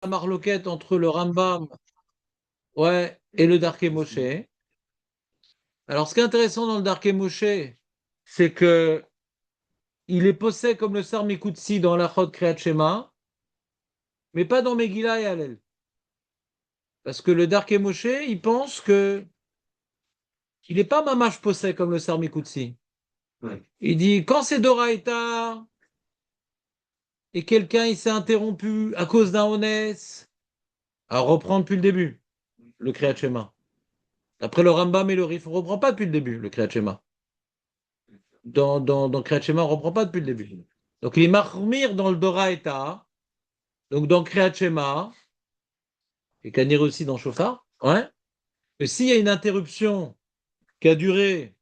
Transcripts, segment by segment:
la marloquette entre le Rambam, ouais, et le Darkei Moshe. Alors, ce qui est intéressant dans le Darkei Moshe, c'est que il est posé comme le Sar Mikutsi dans la Chod Kriyat Shema, mais pas dans Megillah et Hallel. Parce que le Darkei Moshe, il pense que il n'est pas mamash posé comme le Sar Mikutsi. Ouais. Il dit, quand c'est Doraïta et quelqu'un il s'est interrompu à cause d'un honès, à reprendre depuis le début, le Kriyat Shema. Après le Rambam et le Rif, on ne reprend pas depuis le début, le Kriyat Shema. Dans Kriyat Shema, on ne reprend pas depuis le début. Donc, il est marmire dans le Doraïta, donc dans Kriyat Shema, et Kanir aussi dans Shofar, ouais. Mais s'il y a une interruption qui a duré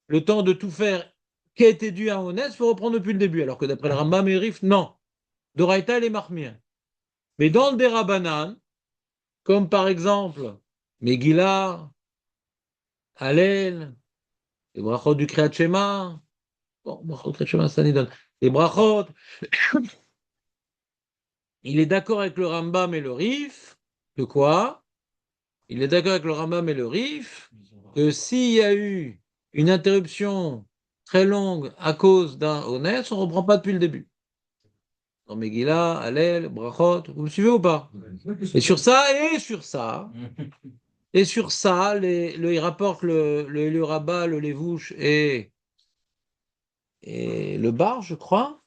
le temps de tout faire, qui a été dû à un honès, il faut reprendre depuis le début. Alors que d'après le Rambam et le Rif, non. Doraïta, elle est marmire. Mais dans le Derabanan, comme par exemple Megillah, Hallel, les brachot du Kriyat Shema, bon, brachot du Kriyat Shema, ça n'y donne. Les brachot, il est d'accord avec le Rambam et le Rif, que quoi? Il est d'accord avec le Rambam et le Rif, que s'il y a eu une interruption très longue à cause d'un honès, on ne reprend pas depuis le début. Dans Megillah, Hallel, brachot, vous me suivez ou pas? Et sur ça, il rapporte le Rabbah, le Levouche et le Bar, je crois,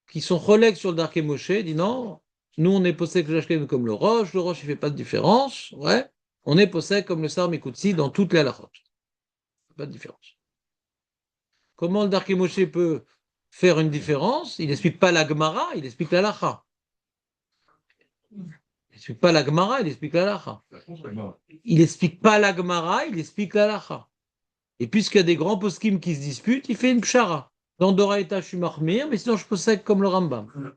qui sont relègues sur le Darkei Moshe, dit non, nous on est possède comme le Roche il fait pas de différence, ouais, on est possède comme le Sar Mikutsi dans toutes les halachot. Pas de différence. Comment le Darkei Moshe peut faire une différence? Il n'explique pas la Gemara, il explique la Lacha. Il n'explique pas la Gemara, il explique la Lacha. Il n'explique pas la Gemara, il explique la Lacha. Et puisqu'il y a des grands poskim qui se disputent, il fait une pshara. Dans Doraïta, je suis marmir, mais sinon je possède comme le Rambam.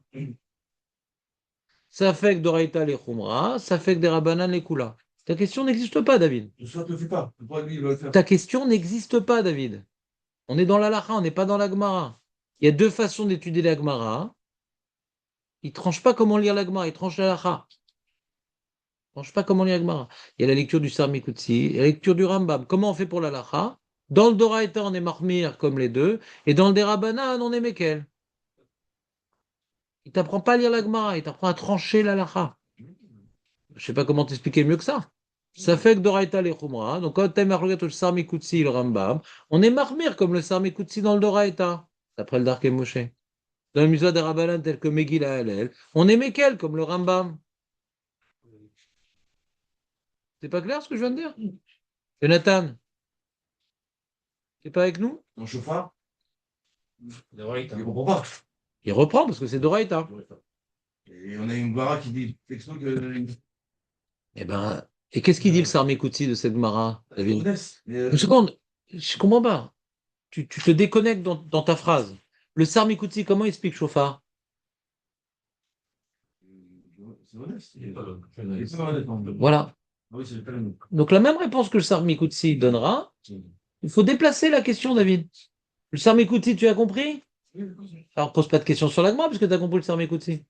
Ça fait que Doraïta les Khumra, ça fait que des Rabbanan les Kula. Ta question n'existe pas, David. Ça ne te fait pas. Lui, il va le faire. Ta question n'existe pas, David. On est dans la Lacha, on n'est pas dans la Gemara. Il y a deux façons d'étudier la Gemara. Il ne tranche pas comment lire la Gemara, il tranche la Lacha. Il ne tranche pas comment lire la Gemara. Il y a la lecture du Sarmikutsi, la lecture du Rambam. Comment on fait pour la Lacha? Dans le Doraïta, on est marmir comme les deux, et dans le Derabanan, on est Mekel. Il t'apprend pas à lire la Gemara, il t'apprend à trancher la Lacha. Je sais pas comment t'expliquer mieux que ça. Ça fait que Doraïta les Khumra. Donc, quand t'aimes le Sarmi Kutsi, le Rambam, on est marmire comme le Sarmi Kutsi dans le Doraïta, d'après le Darkei Moshe. Dans le Miswa des Rabbanan, tel que Megillah Hallel, on est Mekel comme le Rambam. C'est pas clair ce que je viens de dire? Jonathan, t'es pas avec nous? Mon chauffard, il ne comprend pas. Il reprend parce que c'est Doraïta. Et on a une bara qui dit texto que. Eh ben, et qu'est-ce qu'il dit le Sarmi Kutsi de cette Mara, David? Mais, Une seconde, je comprends pas. Tu te déconnectes dans ta phrase. Le Sarmi Kutsi, comment il explique Chauffard? c'est honnête. Il est pas honnête. Voilà. Ah oui, c'est pas le même. Donc la même réponse que le Sarmikutsi donnera, il faut déplacer la question, David. Le Sarmikutsi, tu as compris? Alors pose pas de questions sur l'agma, parce que tu as compris le Sarmikutsi.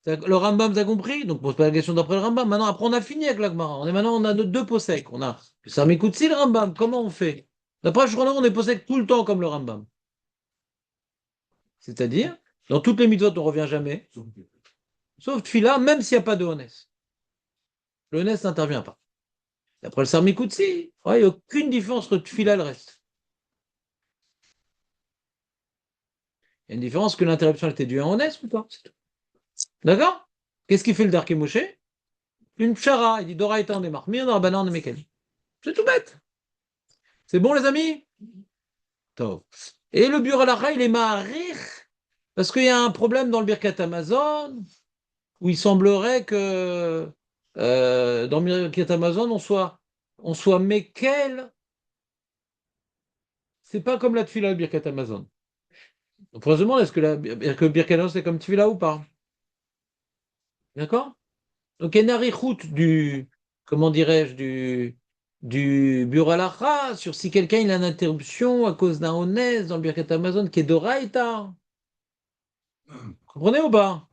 Le Rambam, tu as compris? Donc pose pas la question d'après le Rambam. Maintenant, après, on a fini avec l'agma. Maintenant, on a nos deux possèques. On a le Sarmikutsi, le Rambam. Comment on fait? D'après je crois on est possèque tout le temps comme le Rambam. C'est-à-dire, dans toutes les mitzvot, on revient jamais. Sauf Tfila, même s'il n'y a pas de honest. Le honest n'intervient pas. D'après le Sarmikutsi, il n'y a aucune différence entre Tfila et le reste. Il y a une différence que l'interruption était due à Onès ou pas? C'est tout. D'accord? Qu'est-ce qu'il fait le Darkei Moshe? Une pshara. Il dit Doraïta on est marmir, Rabbanan on est Mekel. C'est tout bête. C'est bon, les amis? Tov. Et le Biur Halacha, il est ma'arich parce qu'il y a un problème dans le Birkat Amazon où il semblerait que dans le Birkat Amazon on soit Mekel. C'est pas comme la Tfila, le Birkat Amazon. Donc, on se demande est-ce que le Birkat Amazon c'est comme Tfila ou pas? D'accord? Donc, il y a une arichout comment dirais-je, du bureau à l'Achra sur si quelqu'un il a une interruption à cause d'un honnête dans le Birkat Amazon qui est d'Oraïta. Comprenez ou pas?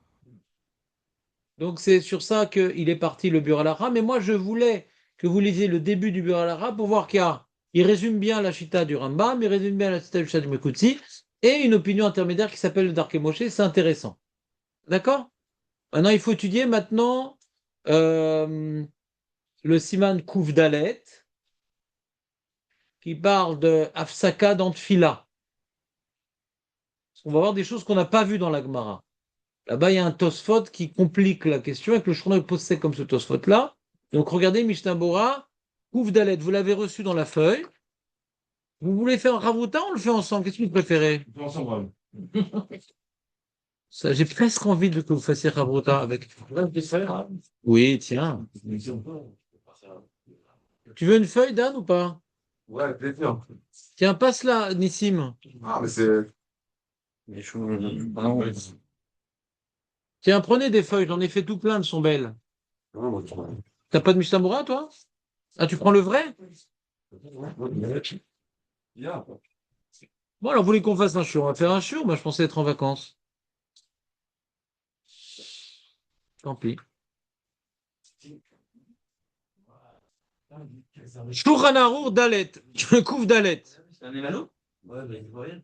Donc c'est sur ça qu'il est parti le Biur Halacha. Mais moi, je voulais que vous lisiez le début du Biur Halacha pour voir qu'il résume bien la Chita du Rambam, il résume bien la Chita du Shad Mekutsi, et une opinion intermédiaire qui s'appelle le Darke Moshe. C'est intéressant. D'accord? Maintenant, il faut étudier maintenant le Siman Kouf Dalet, qui parle de Afsaka dans Tfila. On va voir des choses qu'on n'a pas vues dans la Gemara. Là-bas, il y a un Tosfot qui complique la question et que le Shulchan possède comme ce Tosfot-là. Donc, regardez Mishnah Bora, Kouf Dalet, vous l'avez reçu dans la feuille. Vous voulez faire un Ravouta, on le fait ensemble. Qu'est-ce que vous préférez? On fait ensemble. Ça, j'ai presque envie de que vous fassiez Ravouta avec. Oui, tiens. Tu veux une feuille, Dan, ou pas? Ouais, plaisir. Tiens, passe-la, Nissim. Ah, mais c'est. Tiens, prenez des feuilles, j'en ai fait tout plein, elles sont belles. T'as pas de Mishnah Bora, toi? Ah, tu prends le vrai? Bien. Bon, alors, vous voulez qu'on fasse un show? On va faire un show. Moi, je pensais être en vacances. Tant pis. Shulchan Arour Dalet. Je couvre Dalet. C'est un émalo? Ouais, mais il voit rien.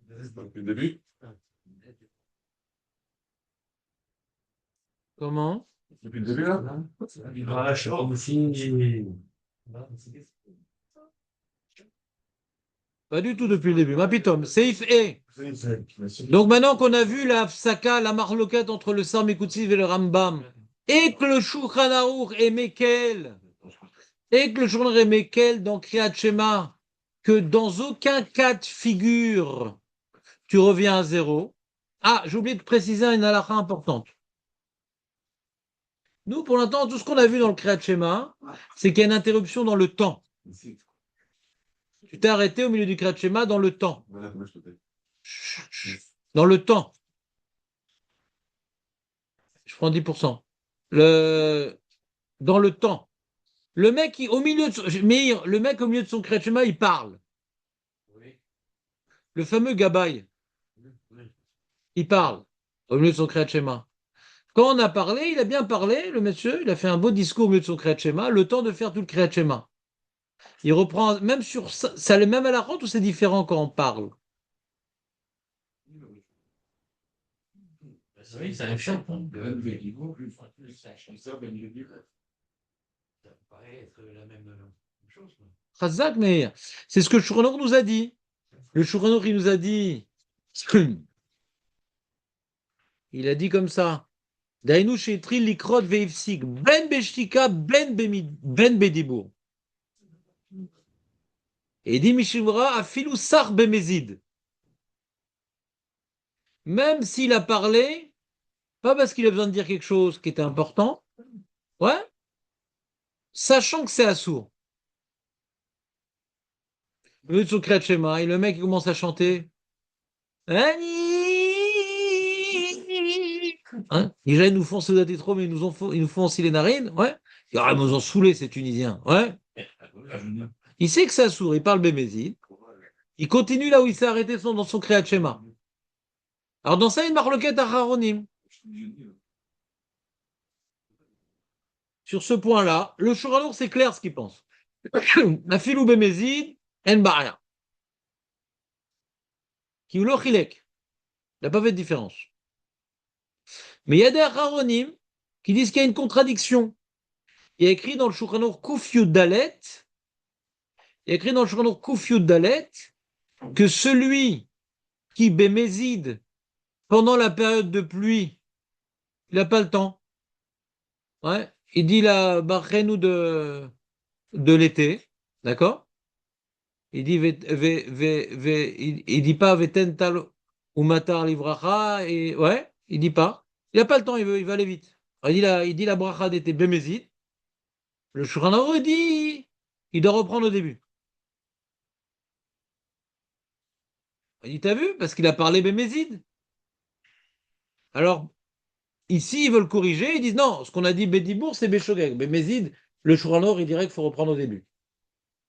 Depuis le début? Comment? Depuis le début, là? Pas du tout depuis le début. Ma pitom. Seif E. Donc, maintenant qu'on a vu la Fsaka, la marloquette entre le Sam Ekoutsiv et le Rambam, et que le Shulchan Arour est Mekel, et que le Shulchan est Mekel dans Kriyat Shema, que dans aucun cas de figure, tu reviens à zéro. Ah, j'ai oublié de préciser une halakha importante. Nous, pour l'instant, tout ce qu'on a vu dans le Kriyat Shema, c'est qu'il y a une interruption dans le temps. Tu t'es arrêté au milieu du Kriyat Shema dans le temps. Dans le temps. Je prends 10%. Dans le temps. Le mec, le mec au milieu de son Kriyat Shema, il parle. Le fameux Gabaï, il parle au milieu de son Kriyat Shema. Quand on a parlé, il a bien parlé, le monsieur, il a fait un beau discours au milieu de son Kriyat Shema, le temps de faire tout le Kriyat Shema. Il reprend, même sur ça, ça le même à la rente ou c'est différent quand on parle? Oui, ça change. Ça paraît être la même chose. Chazak, mais c'est ce que le Shulchan Arour nous a dit. Le Shulchan Arour, il nous a dit, il a dit comme ça. Dainu sheitri likrot veifsik ben beshtika ben bedibour. Et il dit Mishivra afilu sar bemezid. Même s'il a parlé, pas parce qu'il a besoin de dire quelque chose qui était important, ouais, sachant que c'est assourd. Au lieu de son Kriyat Shema, et le mec il commence à chanter. Hein, déjà, ils nous font se dater trop, mais ils nous font aussi les narines. Ouais. Ils nous ont saoulés, ces Tunisiens. Ouais. Il sait que c'est assourd, il parle bémézide. Il continue là où il s'est arrêté dans son Kriyat Shema. Alors, dans ça, il y a une marloquette à Haronim. Sur ce point-là, le Shulchan Arour, c'est clair ce qu'il pense. La filou bémézide, en baria. Qui ou l'ochilek. Il n'a pas fait de différence. Mais il y a des Haronim qui disent qu'il y a une contradiction. Il y a écrit dans le Shulchan Arour Kuf Yud Dalet, il y a écrit dans le Shulchan Arour Kuf Yud Dalet que celui qui bémézide pendant la période de pluie, il n'a pas le temps. Ouais. Il dit la barrenou de l'été, d'accord? Il dit il dit pas vetental ou matar livracha et ouais, il dit pas. Il n'a pas le temps, il va aller vite. Alors, il dit la bracha d'été bémézide. Le Shulchan Arour il dit il doit reprendre au début. Il dit t'as vu parce qu'il a parlé bémézide. Alors ici, ils veulent corriger, ils disent non, ce qu'on a dit Bédibourg, c'est Béchogeg. Mais Mézid, le Shulchan Arour, il dirait qu'il faut reprendre au début.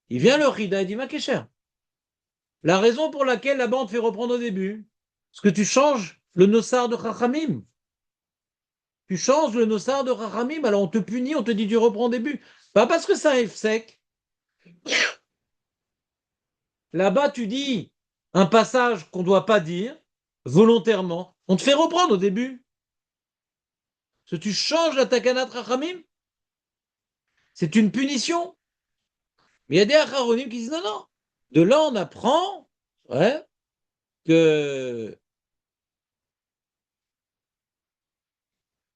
Il vient le Rida, il dit Makesher. La raison pour laquelle la bande fait reprendre au début, parce que tu changes le Nossar de Chachamim. Tu changes le Nossar de Chachamim, alors on te punit, on te dit tu reprends au début. Pas parce que c'est un F-sec. Là-bas, tu dis un passage qu'on ne doit pas dire, volontairement. On te fait reprendre au début. Parce que tu changes la Takanat Chachamim, c'est une punition. Mais il y a des Acharonim qui disent non, non. De là, on apprend ouais, que.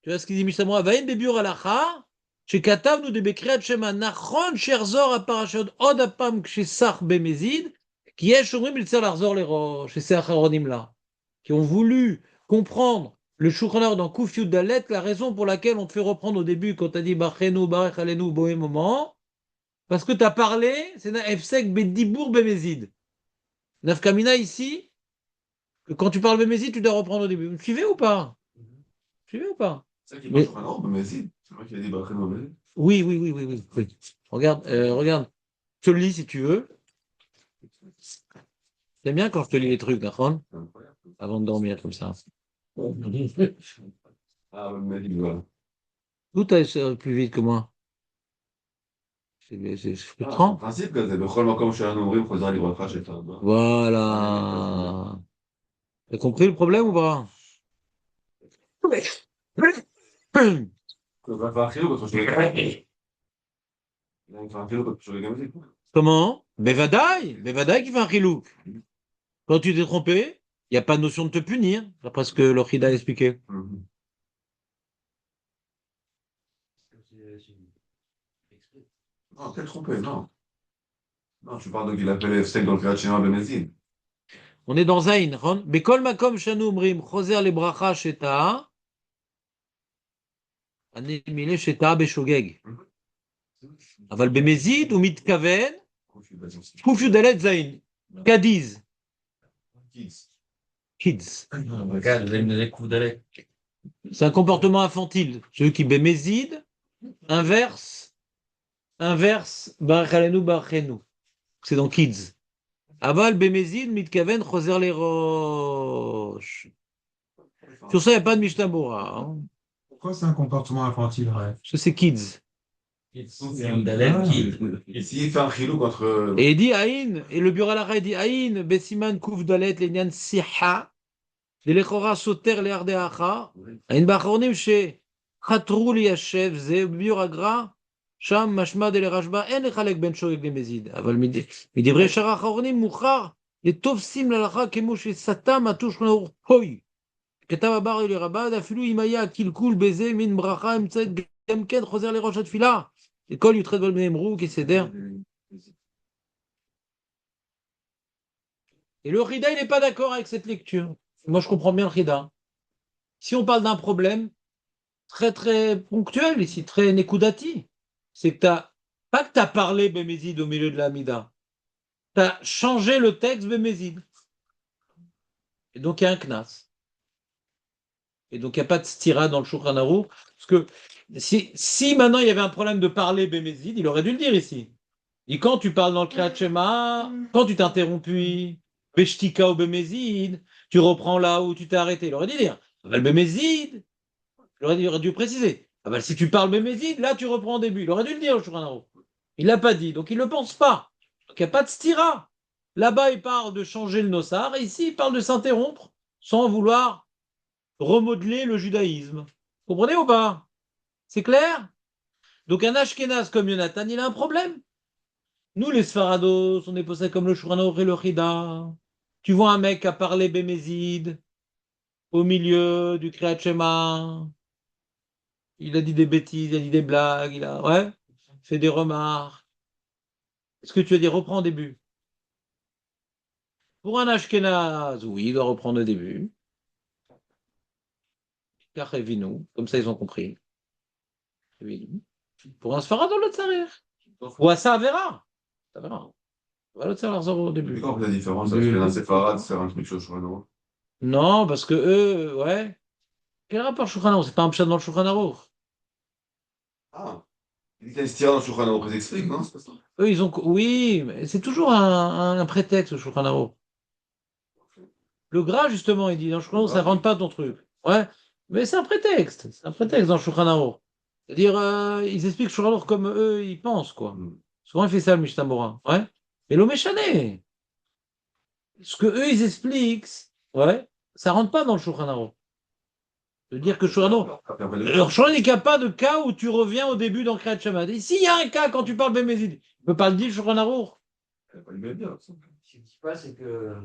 Tu vois ce qu'il dit Mishamra Vaïn Bebur Alacha, chez Katavnu de Bekriat Shema Nachon, Sherzor à Parashot, Od Apam Kshisach Bemezid, qui est Shomrim Iltser Larzor les roches, chez ces Acharonim là, qui ont voulu comprendre le Shulchan dans Kuf Yud Dalet, la raison pour laquelle on te fait reprendre au début quand tu as dit Bachenu, Barech Alenu, Boé Moment, parce que tu as parlé, c'est na Efsek Bedibour Bemezid. Nafkamina ici, que quand tu parles Bemezid, tu dois reprendre au début. Vous me suivez ou pas? Vous me suivez ou pas? C'est ça qui Mais- marche maintenant, mais si. C'est vrai qu'il y a des barres mauvais. Oui, oui, oui, oui, oui, oui. Regarde, regarde. Je te le lis si tu veux. T'aimes bien quand je te lis les trucs, d'accord? C'est incroyable. Avant de dormir comme ça. Ah, mais voilà. Tout est plus vite que moi. Je Ah, en prends. principe, כזה, בכל מקום שאנו אומרים חוזר לברכה שאתה בא. Voilà. T'as compris le problème ou pas? Tu vas faire un khilou quand tu regardes. Il va faire un khilou quand tu regardes musique. Comment? Bevadaï qui fait un chilouk. Quand tu t'es trompé, il n'y a pas de notion de te punir, d'après ce que l'Ochida a expliqué. Non, t'es trompé, non. Non, tu parles de qu'il appelle F5 dans le Kriyat Shema Bemezid. On est dans Zayn, נכון? בכל מקום שאנו אומרים חוזר לברכה שטעה, אני מילה שטעה בשוגג. אבל במזיד הוא מתכוון, ק"ד זין, קדיז, kids. Regarde, les coups d'alec. C'est un comportement infantile. Celui qui bémézide, barchalenu, barchenu. C'est dans kids. Aval bémézide, mitkaven, choser les roches. Sur ça, il n'y a pas de Mishnah-Bora. Hein. Pourquoi c'est un comportement infantile, ouais? Parce que c'est kids. Ici, il fait un khilou contre. Et il dit Aïn, et le bureau à la dit Aïn, Bessiman Kouf Dalet, Lenyan Siha, de l'Echora Soter, Leardeacha, Aïn Bachornim, chez Khatrou Liachev, Ze, Bureau Agra, Sham, Mashma, de l'Erashba, En Echalek Ben Shorek de Mezid. Aval Midivre Shara Chornim, Mouchar, et Tovsim Lalacha, Kemosh, et Satam, Atouch, Hoy. כתב הבר אלי רבד, אפילו אם היה קלקול בזה, מין ברכה אמצעית, גם כן חוזר לראש התפילה. לכל י"ח בנאמרו כסדר. Et le Rida, il n'est pas d'accord avec cette lecture. Moi, je comprends bien le Rida. Si on parle d'un problème très, très ponctuel, ici, très nekudati, c'est que pas que tu as parlé Bémézid au milieu de la Mida, tu as changé le texte Bémézid. Et donc, il y a un knas. Et donc, il n'y a pas de stira dans le Shulchan Aruch. Parce que si maintenant il y avait un problème de parler Bémézid, il aurait dû le dire ici. Et quand tu parles dans le Kriyat Shema, quand tu t'es interrompu, Beshtika ou Bémézid, tu reprends là où tu t'es arrêté. Il aurait dû dire, le Bémézid, il aurait dû préciser. Ah ben, si tu parles Bémézid, là tu reprends au début. Il aurait dû le dire, le Shulchan Aruch. Il ne l'a pas dit, donc il ne le pense pas. Donc il n'y a pas de stira. Là-bas, il parle de changer le Nossar, et ici, il parle de s'interrompre sans vouloir remodeler le judaïsme. Vous comprenez ou pas? C'est clair? Donc un Ashkenaz comme Jonathan, il a un problème. Nous, les Sfarados, on est posés comme le Shulchan Aruch et le Chida. Tu vois un mec qui a parlé Bémézid au milieu du Kriyat Shema. Il a dit des bêtises, il a dit des blagues, il a fait des remarques. Est-ce que tu as dit reprends au début? Pour un Ashkenaz, oui, il doit reprendre au début. Car comme ça ils ont compris. Pour un Sfarad, le tsarir. Ou à ça, verra. Ça verra. On va le tsarir au C'est début. quoi la différence avec un séfarade, faire un truc sur le Shulchan Aruch? Non, parce que eux, ouais. Quel rapport Shulchan Aruch? C'est pas un pshat dans le Shulchan Aruch. Ah, il dit qu'il y a une stira dans le Shulchan Aruch, ils expliquent, non? C'est pas ça? Eux, ils ont. Oui, mais c'est toujours un prétexte, le Shulchan Aruch. Le gras, justement, il dit dans Shulchan Aruch, ça rentre pas dans ton truc. Ouais, mais c'est un prétexte. C'est un prétexte dans Shulchan Aruch. C'est-à-dire, ils expliquent Shulchan Aruch comme eux, ils pensent, quoi. Souvent, il fait ça, le Mishnah Mora. Ouais. Mais l'Oméchané, ce que eux, ils expliquent, ouais, ça rentre pas dans le Shulchan Aruch. De dire que Shulchan Aruch. Alors, Shulchan Aruch, il n'y a pas de cas où tu reviens au début dans Kriyat Shema. Et s'il y a un cas quand tu parles Bémézid, tu peux pas le dire Shulchan Aruch. Ce qui se passe, c'est que.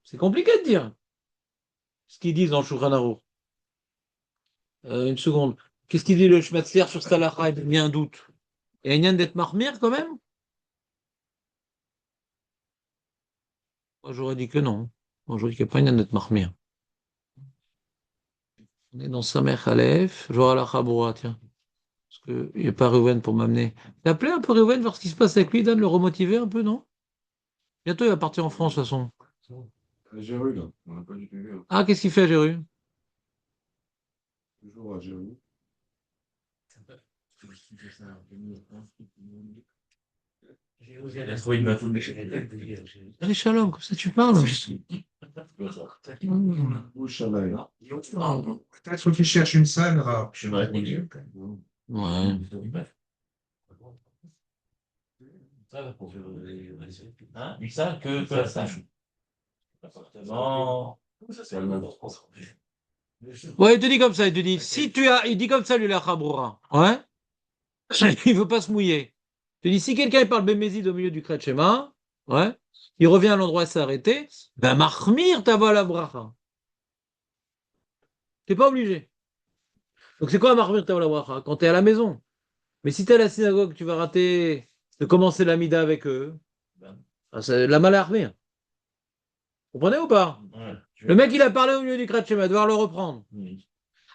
C'est compliqué de dire ce qu'ils disent dans le Shulchan Aruch. Une seconde. Qu'est-ce qu'il dit le Shmatzler sur Stalacha? Il y a un doute. Il y a une d'être marmire quand même? Moi, j'aurais dit que non. Moi, j'aurais dit qu'il n'y a pas une d'être marmire. On est dans Samer Aleph. Je vois la Chaboura, tiens. Parce qu'il n'y a pas Reuven pour m'amener. T'as appelé un peu Reuven, voir ce qui se passe avec lui, Dan, le remotiver un peu, non? Bientôt, il va partir en France, de toute façon. Jéru, là. On n'a pas du tout vu. Ah, qu'est-ce qu'il fait, Jéru? Toujours à Jéru. Il a trouvé une meuf. Allez, Shalom, comme ça tu parles. Ou Shalaï. Peut-être qu'il cherche une salle, Rav. Je me répondu. Ouais. Hein? Ça que la salle. Appartement. C'est le même. Ouais, il te dit comme ça, il te dit, si tu as, il dit comme ça, lui, la Chaboura. Ouais. Il veut pas se mouiller. Il te dit, si quelqu'un il parle Bémézid au milieu du Kriyat Shema, ouais, il revient à l'endroit où il s'est arrêté, ben, Mahmir t'ava la bracha. T'es pas obligé. Donc, c'est quoi Mahmir t'ava la bracha? Quand t'es à la maison. Mais si t'es à la synagogue, tu vas rater de commencer l'amida avec eux, ben, c'est la mal à Mahmir. Vous comprenez ou pas? Le mec, il a parlé au milieu du Kriyat Shema, il va devoir le reprendre.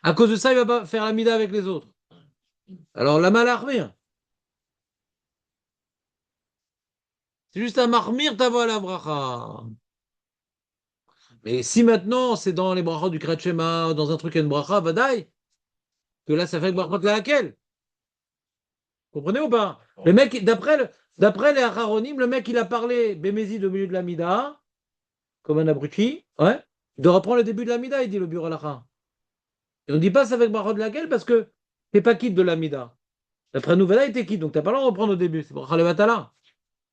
À cause de ça, il va pas faire l'amida avec les autres. Alors, la mal à Mahmir. C'est juste un marmire t'avo la bracha. Mais si maintenant c'est dans les brachas du Kriyat Shema, dans un truc à une bracha, vadaï, que là ça fait que brachot la laquelle. Comprenez ou pas? Le mec, d'après les Acharonim, le mec il a parlé Bémézid au milieu de la Mida, comme un abruti, ouais. Il doit reprendre le début de la Mida, il dit le bureau Lacha. Et on ne dit pas ça avec brachot de laquelle parce que t'es pas quitte de la Mida. D'après nous, vadaï, t'es quitte, donc t'as pas le droit de reprendre au début. C'est bracha le batala.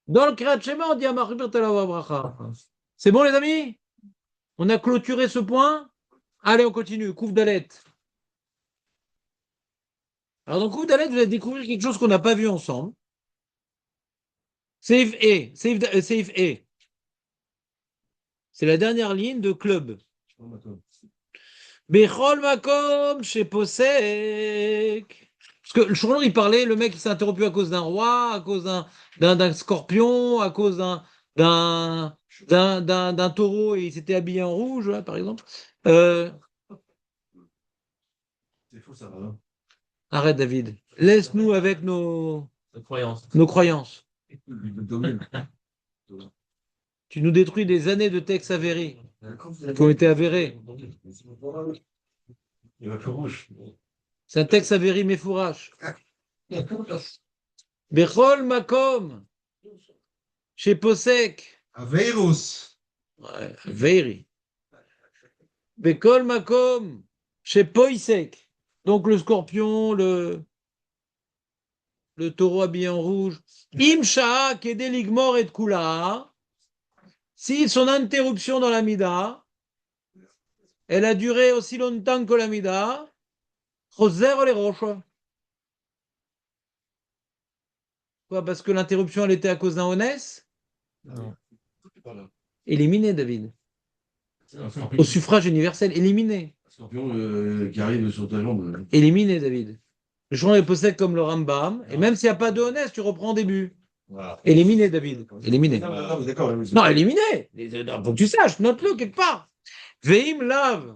Dans le Kriyat Shema, on dit à marmire t'avo la bracha. C'est bon les amis? On a clôturé ce point. Allez, on continue. Kouf Dalet. Alors, dans Kouf Dalet, vous allez découvrir quelque chose qu'on n'a pas vu ensemble. Save A. Save A. C'est la dernière ligne de club. Bechol Makom chez Posek. Parce que le jour il parlait, le mec il s'est interrompu à cause d'un roi, à cause d'un scorpion, à cause d'un taureau et il s'était habillé en rouge, là, par exemple. C'est fou, ça va. Arrête, David. Laisse-nous avec nos Croyance. croyances. Le domaine. Tu nous détruis des années de textes avérés, qui ont été avérés. Il va plus rouge. C'est un texte avéré, mais fourrache. Bechol Makom, chez Posek. Aveirus. Ouais, Veiri. Bechol Makom, chez Poisek. Donc le scorpion, le taureau habillé en rouge. Imsha, Kedeligmor et Kula. Si son interruption dans la Mida, elle a duré aussi longtemps que la Mida, Choser les roches. Quoi, parce que l'interruption, elle était à cause d'un honnête? Non. Éliminé, David. Au suffrage universel, éliminé. Un scorpion qui arrive sur ta jambe. Éliminé, David. Le champ est possède comme le Rambam, et même s'il n'y a pas de honnête, tu reprends au début. Voilà. Éliminé, David. Éliminé. Non, d'accord. Non, éliminé. Faut que tu saches, note-le quelque part. Veim lave.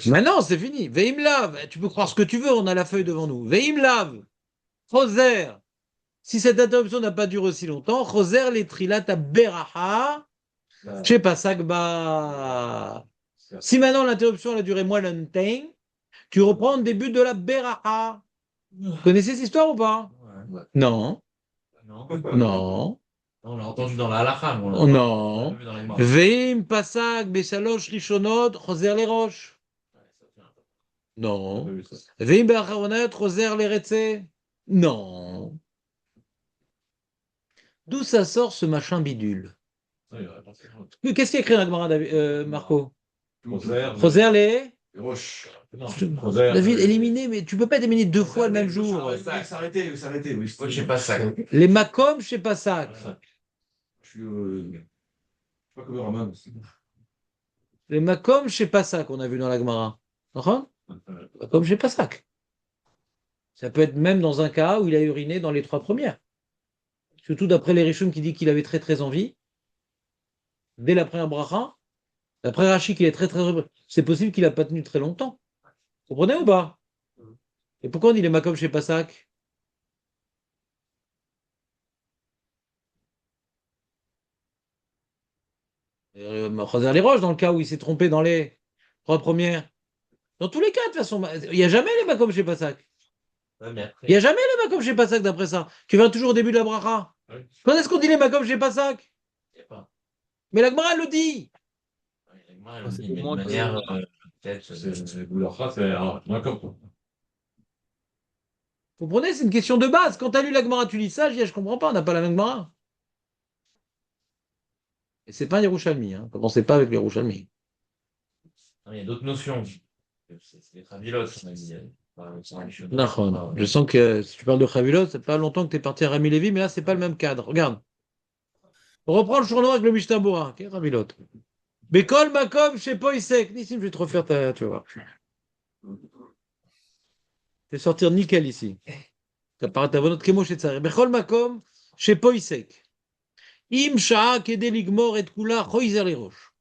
Maintenant, c'est fini. Veim lave. Tu peux croire ce que tu veux, on a la feuille devant nous. Veim lave. Choser. Si cette interruption n'a pas duré aussi longtemps, Choser les trilat à beraha. Je sais pas, Sagba. Si maintenant l'interruption elle a duré moins longtemps, tu reprends le début de la beraha. Vous connaissez cette histoire ou pas? Ouais. Non. Non. Non. On l'a entendu dans la halakha, mais on l'a Oh, non. pas vu dans les morts. Veim pasak besalosh rishonot choser les roches. Non. Veim be'acharonot choser les retze. Non. D'où ça sort ce machin bidule? Qu'est-ce qu'il y a écrit dans la Gemara, Marco? Choser les... Roche. David, éliminé, mais tu peux pas être éliminé deux fois le même jour. S'arrêter, oui. Moi, je sais pas ça. Les makom chez Pasak. Je suis pas comme Raman. Les makom chez Pasak, on a vu dans la Gemara. Makom chez Pasak. Ça peut être même dans un cas où il a uriné dans les trois premières. Surtout d'après les Rishon qui dit qu'il avait très très envie. Dès la première bracha, d'après Rashi qu'il est très très... C'est possible qu'il n'a pas tenu très longtemps. Vous comprenez ou pas? Et pourquoi on dit les makom chez Pasak? Choser les roches, dans le cas où il s'est trompé dans les trois premières. Dans tous les cas, de toute façon, il n'y a jamais les makom chez Pasak. Ouais, mais après, Il n'y a jamais les makom chez Pasak d'après ça. Tu viens toujours au début de la bracha. Ouais. Quand est-ce qu'on dit les makom chez Pasak? je sais pas. Mais la Gemara elle le dit. Ouais, moi, C'est il pour met moi de que- manière, peut-être. C'est Boulard, c'est un comme. Vous comprenez? C'est une question de base. Quand tu as lu la Gemara, tu lis ça, je dis, je comprends pas, on n'a pas la même Gemara. Et c'est pas un Yerushalmi, hein. Commencez pas avec les Yerushalmi. Non, il y a d'autres notions. C'est les Chavilot, on a dit. C'est un Rishon. D'accord. Je sens que si tu parles de Chavilot, c'est pas longtemps que tu es parti à Rami Lévi, mais là, c'est pas le même cadre. Regarde. On reprend le journal avec le Mishnah Bora. Ok, Chavilot. Bekol Makom chez Poisek. Nissim, je vais te refaire ta. Tu vas voir. Tu vas sortir nickel ici. Ça paraît ta bonne Kemo chez Tsar. Bechol Makom chez Poisek. Im Shaa Kede Ligmor et Kula Choizer les roches.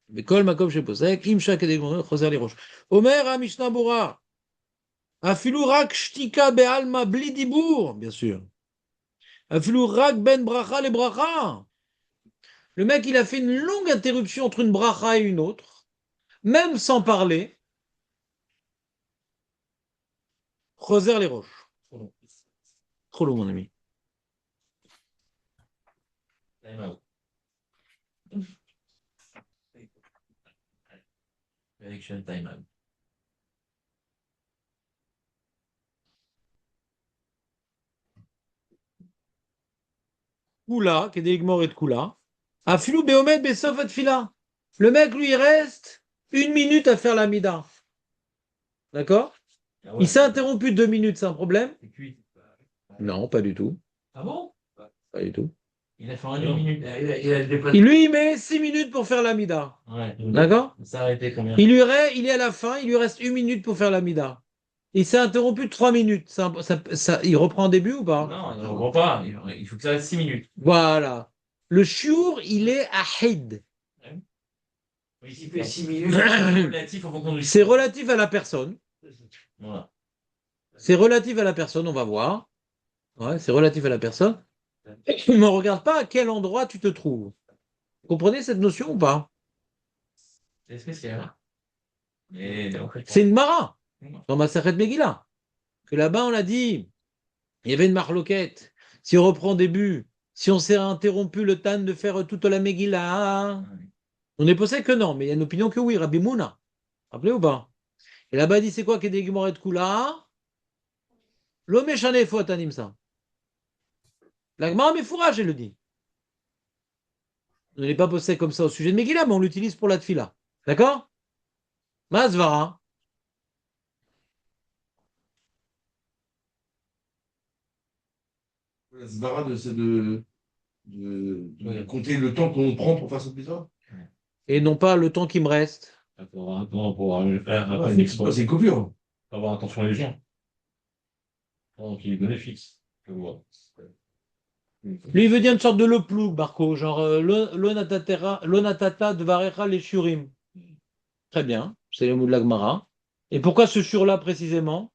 Bekol Makom chez Poisek. Im Shaa Kede Ligmor Choizer les roches. Omer à Mishnah Bora. Afilou rak shtika be'alma bli dibour, bien sûr. Afilou rak ben bracha le bracha. Le mec, il a fait une longue interruption entre une bracha et une autre, même sans parler. Choser les roches. Trop long, mon ami. Time out. Direction time out. Kula, qui est des et de Kula. Afilou beomed besof et fila. Le mec, lui, il reste 1 minute à faire la mida. D'accord? Ah ouais, Il s'est interrompu 2 minutes, c'est un problème? c'est cuit. Non, pas du tout. Ah bon? Pas du tout. Il a fait en 1 minute. Il a dépassé. Il met 6 minutes pour faire la mida. Ouais. D'accord? Ça a été combien? Il est à la fin, il lui reste 1 minute pour faire la mida. Il s'est interrompu de 3 minutes. Il reprend au début ou pas? Non, il ne reprend pas. Il faut que ça reste 6 minutes. Voilà. Le shiour, il est à Haïd. Oui, s'il fait 6 minutes, c'est relatif en fonction du. C'est relatif à la personne. Voilà. C'est relatif à la personne, on va voir. Ouais, c'est relatif à la personne. Mais on ne regarde pas à quel endroit tu te trouves. Vous comprenez cette notion ou pas? C'est spécial. Mais C'est une mara dans ma Masechet Megillah. Que là-bas, on a dit, il y avait une marloquette. Si on reprend au début, si on s'est interrompu le temps de faire toute la Megillah, on est pensé que non, mais il y a une opinion que oui, Rabbi Mouna. Rappelez ou pas? Et là-bas, il dit c'est quoi qui est des Guimoret Kula? L'homme échané faut anime ça. La Gemara Mefourage, elle le dit. On n'est pas posé comme ça au sujet de Megillah, mais on l'utilise pour la tfila. D'accord? Masvara. La zbarade, c'est de compter le temps qu'on prend pour faire cette pizza. Et non pas le temps qui me reste. pour faire Ah, une c'est exposition. une coupure. Faut avoir attention aux gens. Donc, il est donné fixe. Je vois. Lui, il veut dire une sorte de loplou, Marco, genre l'onatata dvarecha les shurim. Très bien, c'est le mot de la Gemara. Et pourquoi ce shur-là précisément?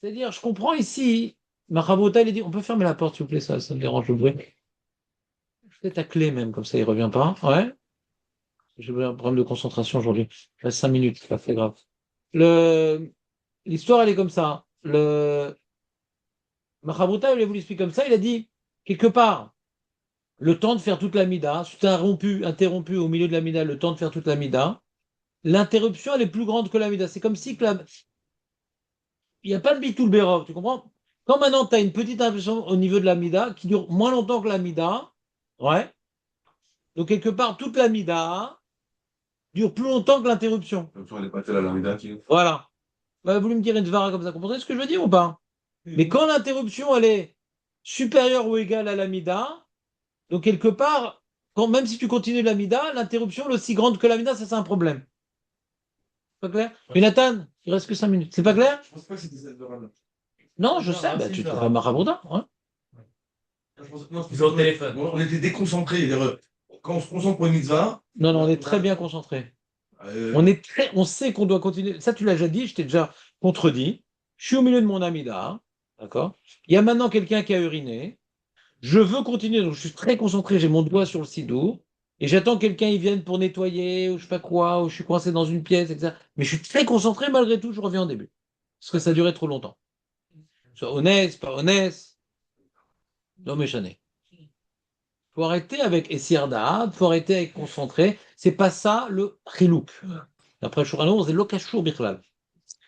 C'est-à-dire, je comprends ici, Machabota, il dit, on peut fermer la porte, s'il vous plaît, ça me dérange le bruit. Peut-être ta clé même, comme ça il revient pas. Ouais. J'ai un problème de concentration aujourd'hui. Il reste 5 minutes, c'est pas très grave. L'histoire, elle est comme ça. Machabruta, il a voulu expliquer comme ça, il a dit, quelque part, le temps de faire toute la mida, si tu es interrompu au milieu de la mida, le temps de faire toute la mida, l'interruption, elle est plus grande que la mida. C'est comme si il n'y a pas de bitul bérov, tu comprends? Quand maintenant tu as une petite interruption au niveau de la mida qui dure moins longtemps que la mida, ouais, donc quelque part, toute la mida dure plus longtemps que l'interruption. Comme ça, elle est pas telle à l'amida qui. Voilà. Vous avez voulu me dire une svara comme ça, vous comprenez ce que je veux dire ou pas? Mais quand l'interruption, elle est supérieure ou égale à la mida, donc quelque part, même si tu continues la mida, l'interruption elle est aussi grande que la mida, ça c'est un problème. Pas clair? Mais Nathan, il reste que 5 minutes. C'est pas clair? Je pense pas que c'était cette heure-là. Non, je sais, bah, tu te feras Marabouda. Ouais. Ils ont au téléphone. On était déconcentrés. Quand on se concentre pour une mitzvah, Non, non, on est très bien concentré. On sait qu'on doit continuer. Ça, tu l'as déjà dit, je t'ai déjà contredit. Je suis au milieu de mon amida, d'accord? Il y a maintenant quelqu'un qui a uriné. Je veux continuer, donc je suis très concentré, j'ai mon doigt sur le sidou, et j'attends que quelqu'un y vienne pour nettoyer, ou je sais pas quoi, ou je suis coincé dans une pièce, etc. Mais je suis très concentré, malgré tout, je reviens au début. Parce que ça durait trop longtemps. Soit honnête, pas honnête, non méchané. Faut arrêter avec Essierda, faut arrêter avec concentré. C'est pas ça le chilouk. Après Shurano, c'est l'okashur bichlal.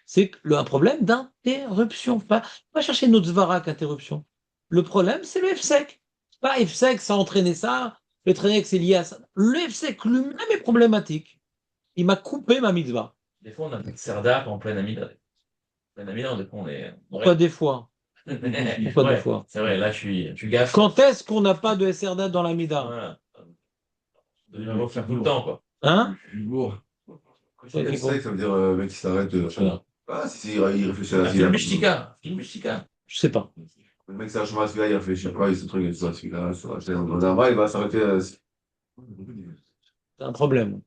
C'est un problème d'interruption. Pas chercher notre zvarak interruption. Le problème, c'est le FSEC. Pas FSEC, ça a entraîné ça. Le traîner c'est lié à ça. Le FSEC lui-même est problématique. Il m'a coupé ma mitzvah. Des fois, on a un peu de Serdap en pleine amida. Pleine amida, des fois, on est. Pourquoi des fois? Pourquoi Ouais, des fois? c'est vrai, là, tu gaffes. Quand est-ce qu'on n'a pas de SRDA dans la mida? Voilà. De le faire tout le temps, quoi. Hein? Lourd. Ouais, C'est ça, ça veut dire, mec, qui s'arrête. Voilà. Ah, si, il réfléchit à la Ah, fille. film Mishtika. Film Mishtika. Je sais pas. Le mec, c'est un chemin, celui-là, il réfléchit pas, il se truc, il se dit, celui-là, ça va acheter un drama, il va s'arrêter. C'est un problème.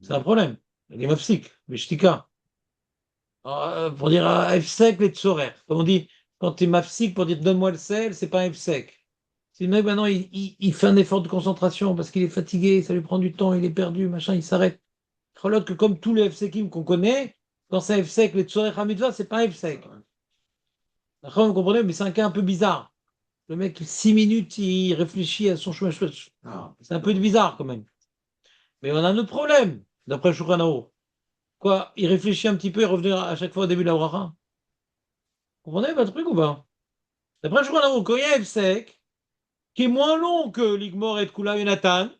C'est un problème. Il est mafsik, mais shtika. Pour dire FSEC, les tsorer. Comme on dit, quand tu es mafsik, pour dire donne-moi le sel, c'est pas un FSEC. Si le mec maintenant il fait un effort de concentration parce qu'il est fatigué, ça lui prend du temps, il est perdu, machin, il s'arrête. Alors que comme tous les FSEKim qu'on connaît, quand c'est un FSEC, les tsorer hamidva, c'est pas un FSEC. D'accord, vous comprenez, mais c'est un cas un peu bizarre. Le mec, 6 minutes, il réfléchit à son chemin. C'est un peu bizarre quand même. Mais on a un autre problème, d'après Shulchan. Quoi, il réfléchit un petit peu et revenir à chaque fois au début de la bracha. Vous comprenez votre truc ou pas? D'après Shulchan, quand il y a un FSEC, qui est moins long que l'Igmor et Kula et Nathan,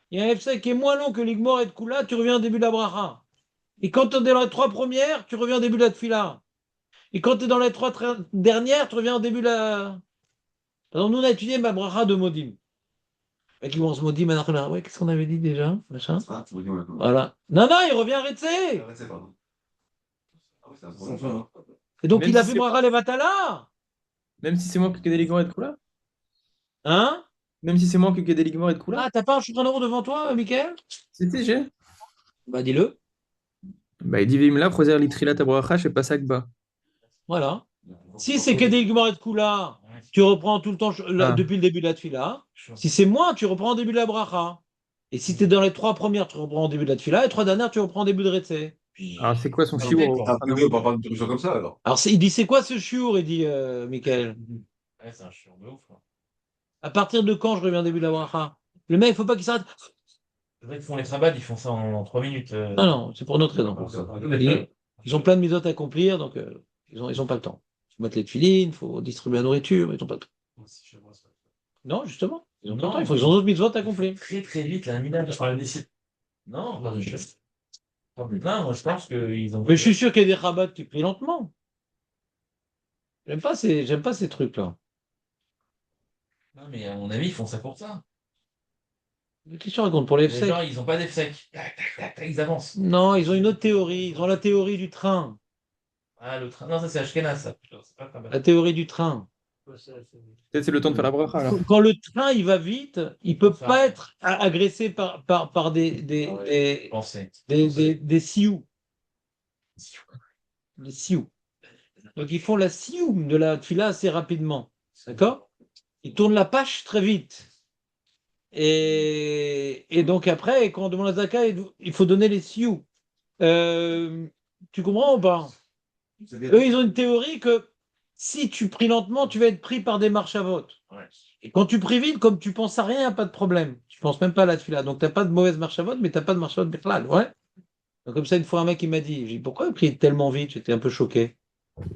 il y a un FSEC qui est moins long que l'Igmor et Kula, tu reviens au début de la bracha. Et quand tu es dans les 3 premières, tu reviens au début de la tfila. Et quand tu es dans les 3 dernières, tu reviens au début de la. Par exemple, nous, on a étudié ma bracha de Modim. Et qui commence Modim, ouais, qu'est-ce qu'on avait dit déjà? Machin. Ah, tu veux dire, maintenant. Voilà. Non, non, il revient à Retsé. Arrêtez, pardon. Ah oui, c'est un problème. Et donc, Même il a si fait c'est- bracha les Vatala. Même si c'est moi qui ai des lignes et de couleur? Hein? Même si c'est moi qui ai des lignes et de couleur? Ah, t'as pas un Shulchan devant toi, Michael? C'était j'ai. Bah, dis-le. Bah, il dit Vimla, Prozer Litrila Tabracha, je pas Sakba. Voilà. Si c'est Kedei Gmoret Kula, tu reprends tout le temps Ah. depuis le début de la tfila. Si c'est moins, tu reprends au début de la bracha. Et si tu es dans les 3 premières, tu reprends au début de la tfila. Et les 3 dernières, tu reprends au début de Retsé. Alors, c'est quoi son Ah, chiour d'accord. Ah, mais oui, on va prendre une solution comme ça, alors. Alors, il dit c'est quoi ce chiour? Il dit Michael. Ouais, c'est un chiant de ouf, quoi. À partir de quand je reviens au début de la bracha? Le mec, il faut pas qu'il s'arrête. C'est vrai qu'ils font les trabades, ils font ça en 3 minutes. Non, non, c'est pour notre raison. Ils ont plein de misotes à accomplir, donc ils ont pas le temps. Il faut mettre les filines, il faut distribuer la nourriture, mais ils n'ont pas le temps. Non, justement. Ils ont pas le temps, ils ont d'autres misotes à accomplir. Très très vite, la mina, je parle d'ici. Non, moi, moi je pense qu'ils ont. Mais je suis sûr qu'il y a des rabats qui prient lentement. J'aime pas ces trucs-là. Non, mais à mon avis, ils font ça pour ça. Qu'est-ce que tu racontes pour les Les FSEC? gens, ils ont pas d'EFSEC. Tac, tac, tac, tac, ils avancent. Non, ils ont une autre théorie. Ils ont la théorie du train. Ah, le train. Non, ça c'est Ashkenaz, ça. C'est pas trababat. La théorie du train. Peut-être c'est le temps de faire la bracha, alors. Quand le train il va vite, il peut Ça. pas être agressé par des Pensez. sioux. Les sioux. Donc ils font la sioux de la tfila assez rapidement. D'accord? Ils tournent la page très vite. Et donc après, quand on demande à Zaka, il faut donner les sioux. Tu comprends ou pas? Eux, ils ont une théorie que Si tu pries lentement, tu vas être pris par des marchavot. Ouais. Et quand tu pries vite, comme tu penses à rien, pas de problème. Tu penses même pas à la tefila. Donc, tu n'as pas de mauvaise marchavot, mais tu n'as pas de marchavot bichlal. Ouais. Donc, comme ça, une fois, un mec, il m'a dit, j'ai dit, pourquoi il prie tellement vite? J'étais un peu choqué.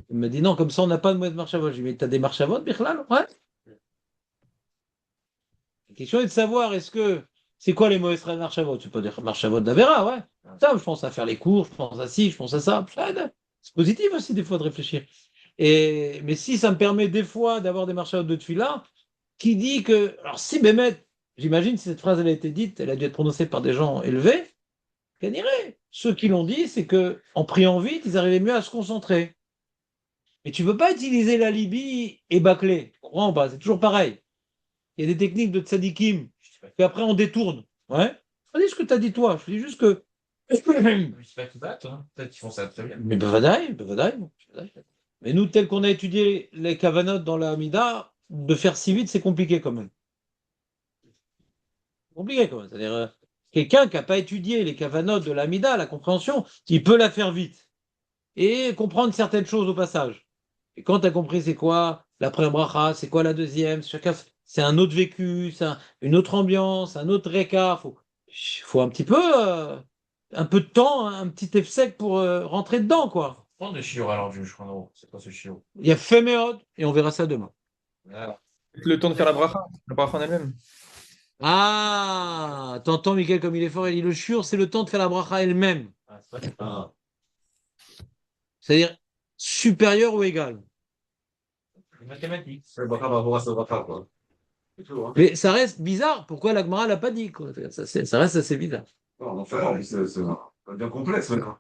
Il m'a dit, non, comme ça, on n'a pas de mauvaise marchavot. J'ai dit, mais tu as des marchavot bichlal? Ouais. La question est de savoir, c'est quoi les mauvaises marchavot? Tu peux dire marchavot d'Avera, ouais. Ça, je pense à faire les cours, je pense à ci, je pense à ça. C'est positif aussi, des fois, de réfléchir. Mais si ça me permet des fois d'avoir des marchavot de tefila, qui dit que, alors si Bémet, j'imagine si cette phrase elle a été dite, elle a dû être prononcée par des gens élevés, qu'elle dirait. Ceux qui l'ont dit, c'est que en priant vite, ils arrivaient mieux à se concentrer. Mais tu ne peux pas utiliser la Libye et bâcler. Tu comprends pas? C'est toujours pareil. Il y a des techniques de tzadikim qu'après on détourne. Ouais. Je dis ce que tu as dit toi. Je dis juste que. Mais c'est pas tout bête, hein. Peut-être qu'ils font ça très bien. Mais bevadaï. Mais nous, tel qu'on a étudié les kavanotes dans la Hamida, de faire si vite, c'est compliqué quand même. Compliqué quand même. C'est-à-dire, quelqu'un qui n'a pas étudié les kavanotes de l'Amida, la compréhension, il peut la faire vite et comprendre certaines choses au passage. Et quand tu as compris c'est quoi l'après-bracha, c'est quoi la deuxième, chacun, c'est un autre vécu, une autre ambiance, un autre récart. Faut un peu de temps, un petit sec pour rentrer dedans, quoi. Prends de chiot alors, je crois. C'est quoi ce chiot? Il y a Féméode et on verra ça demain. Voilà. Le temps de faire la bracha en elle-même. Ah, t'entends Michael comme il est fort, il dit le shur, c'est le temps de faire la bracha elle-même. Ah, c'est pas- C'est-à-dire supérieur ou égal. Les mathématiques. C'est pas par rapport à ce repas, quoi. C'est tout, hein. Mais ça reste bizarre. Pourquoi l'Agmara l'a pas dit, quoi. Ça reste assez bizarre. Non, on en fait un, mais c'est bien complexe, maintenant.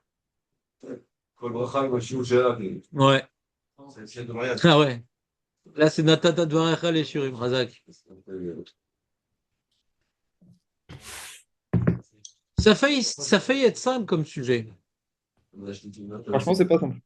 Kol bracha, moi, je suis au Gérard, Ouais. c'est le ciel de mariage. Ah ouais. Là, c'est Natata Dvarecha les Shurim, Razak. Ça a failli être simple comme sujet. Franchement, c'est pas simple.